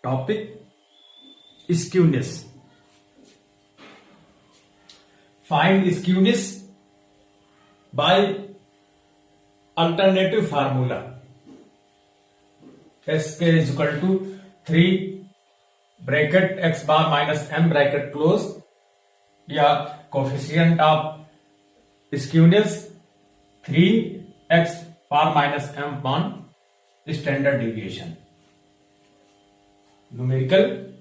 Topic: skewness. Find skewness by alternative formula. Sk is equal to 3 bracket x bar minus m bracket close, या coefficient of skewness 3 x bar minus m upon standard deviation. Numerical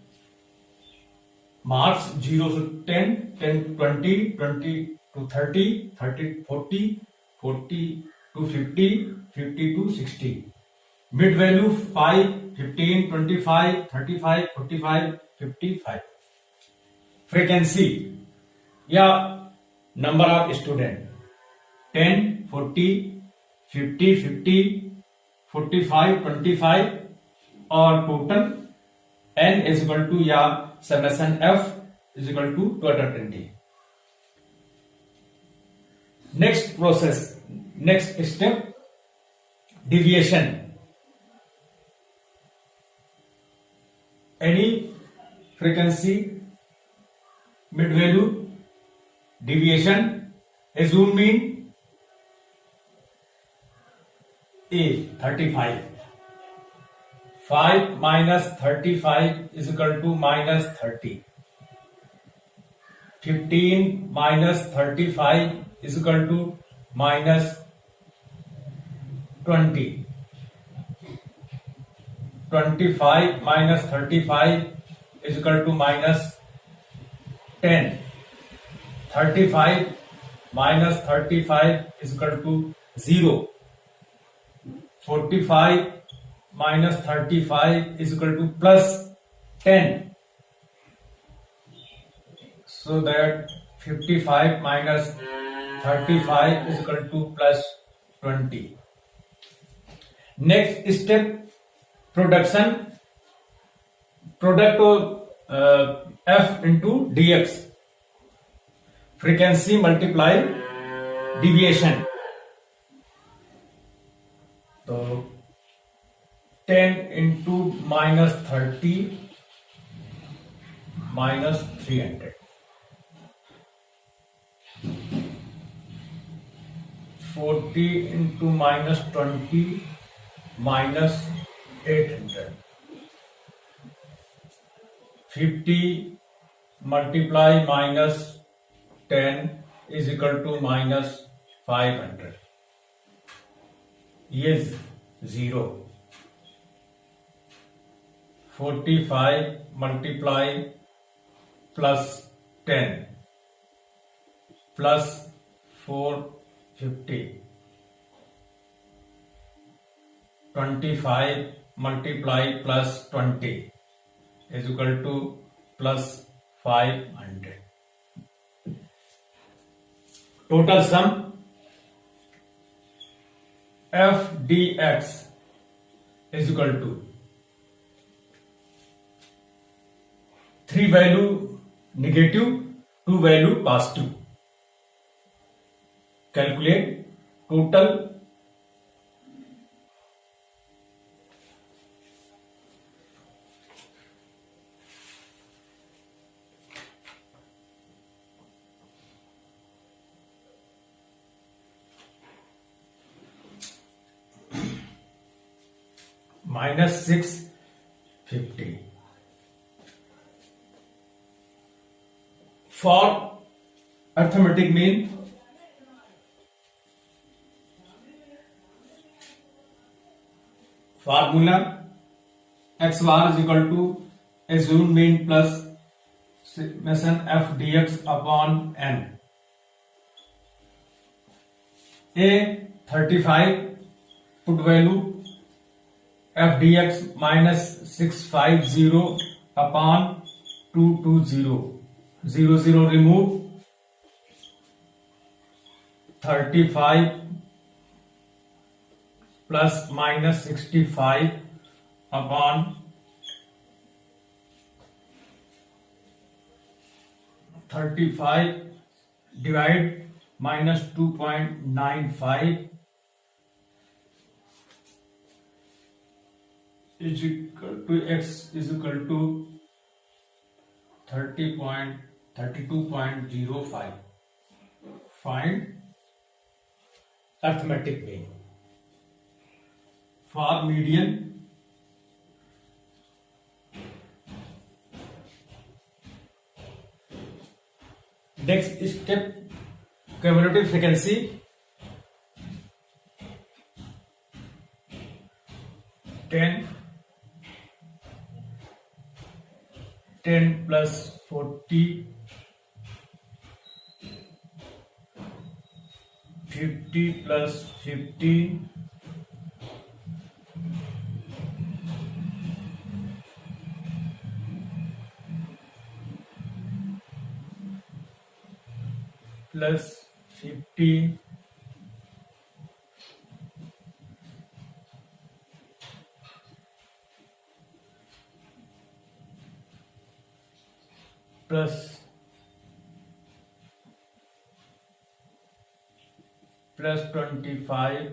marks 0 to 10, 10 to 20, 20 to 30, 30 to 40, 40 to 50, 50 to 60. Mid value 5, 15, 25, 35, 45, 55. Frequency या number of student 10, 40, 50, 50, 45, 25 और total n is equal to या summation f is equal to 20. Next process, next step, deviation. Any frequency mid value deviation, assume mean a 35. 5 minus 35 is equal to minus 30. 15 minus 35 is equal to minus 20. 25 minus 35 is equal to minus 10. 35 minus 35 is equal to 0. 45 minus 35 is equal to plus 10. So that 55 minus 35 is equal to plus 20. Next step, production. Product of f into dx. Frequency multiply deviation. So 10 into minus 30 minus 300. 40 into minus 20 minus 800. 50 multiply minus 10 is equal to minus 500. Yes, 0. 45 multiply plus 10 plus 450. 25 multiply plus 20 is equal to plus 500. Total sum f dx is equal to 3 value negative, 2 value positive. Calculate total minus 650. For arithmetic mean, formula x bar is equal to assumed mean plus summation f dx upon n. A 35 put value f dx minus 650 upon 220. 0 0 remove. 35 plus minus 65 upon 35 divide minus 2.95 is equal to x is equal to 32.05. Find arithmetic mean for median. Next step, cumulative frequency. 10 plus 40, 50 plus 50, plus 50, plus 25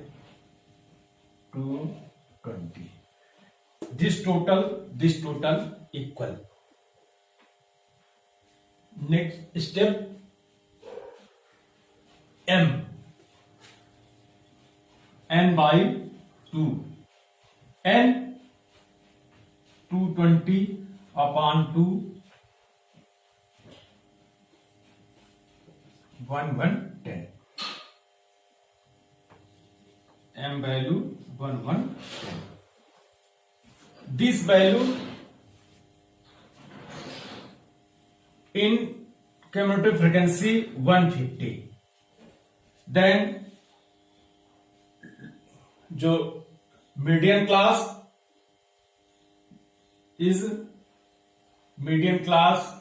to 20. This total equal. Next step, m, n by 2, n 220 upon 2, 1110. M value 1110. This value in cumulative frequency 150. Then जो median class is median class,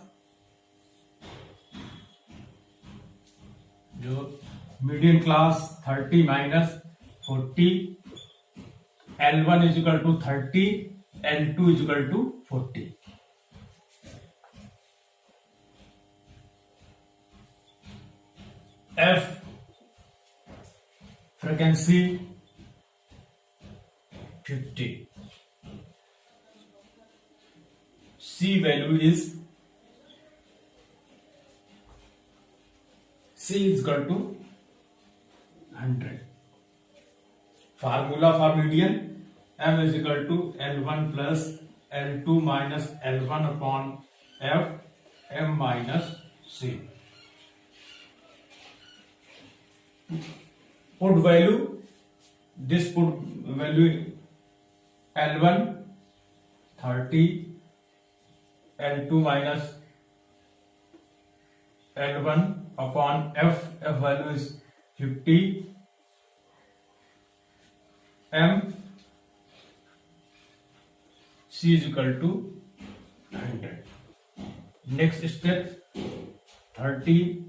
जो median class 30 minus 40, L1 is equal to 30, L2 is equal to 40. F frequency 50. C value is equal to 100. Formula for median, M is equal to L1 plus L2 minus L1 upon F, M minus C. Put value, this put value L1 30, L2 minus L1 upon F value is 50, M, C is equal to 100. Next step, 30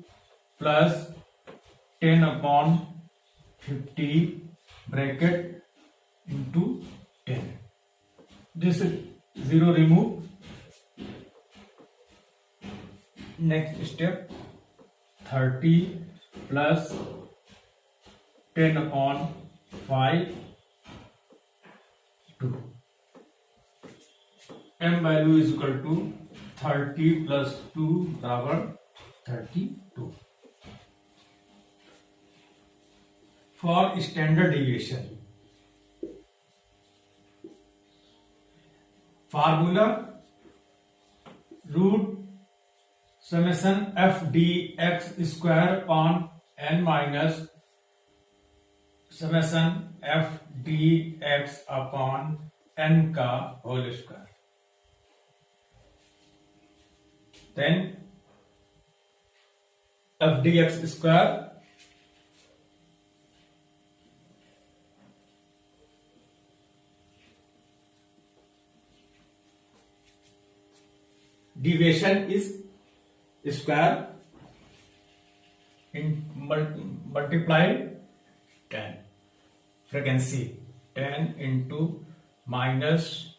plus 10 upon 50 bracket into 10. This 0 remove. Next step, 30 plus 10 upon 5, 2. M value is equal to 30 plus 2 बराबर 32. For standard deviation, formula root summation f dx square upon n minus summation f dx upon n का whole square. Then f dx square deviation is square in multiply 10. Frequency 10 into minus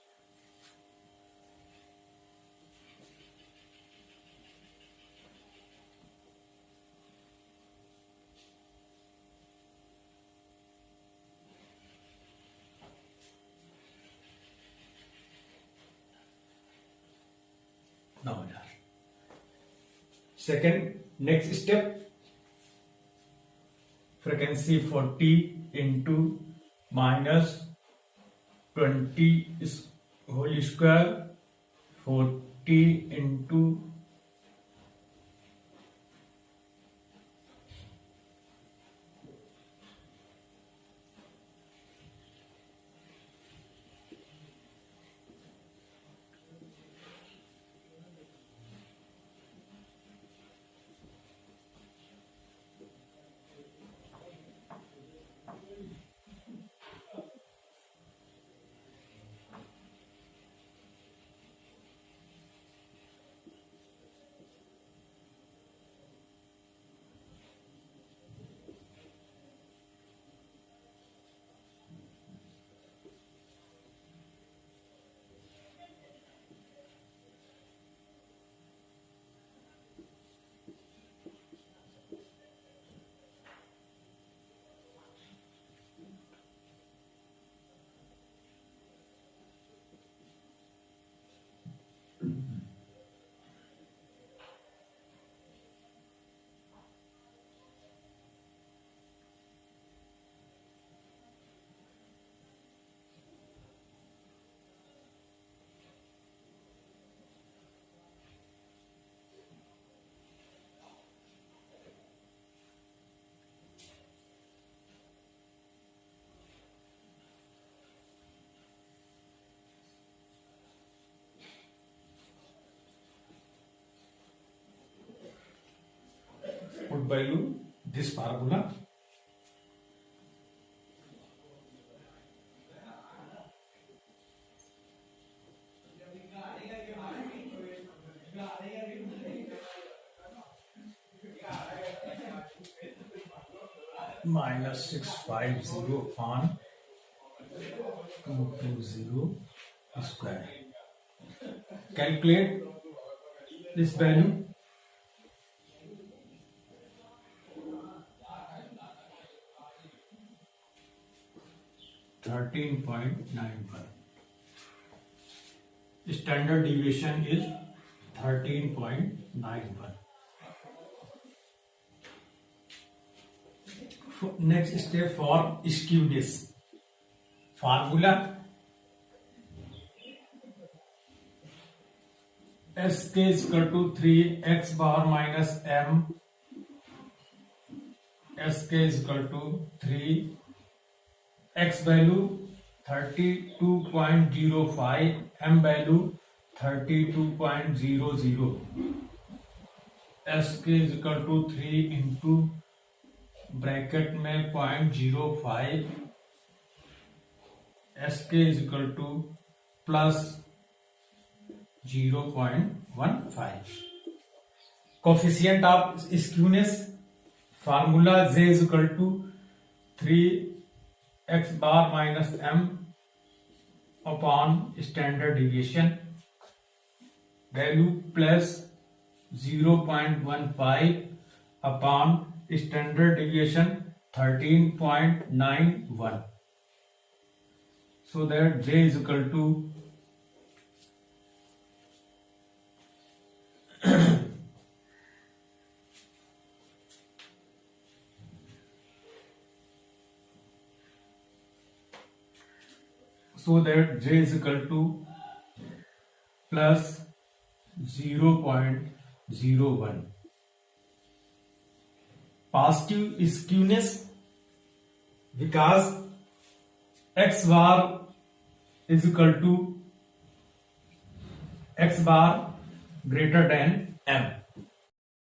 9,000. Second, next step, frequency 40 into minus 20 whole square, 40 into put value this formula. Minus 650 upon 220 square. Calculate this value. (13.91). Standard deviation is 13.91. Next step for skewness. Formula: Sk is equal to 3x bar minus m. Sk is equal to 3. X value 32.05, M value 32.00. Sk is equal to 3 into bracket में 0.05, Sk is equal to plus 0.15. Coefficient of skewness. Formula: J is equal to 3x bar minus m upon standard deviation. Value plus 0.15 upon standard deviation 13.91. So that J is equal to plus 0.01. Positive skewness, because x bar is equal to x bar greater than m.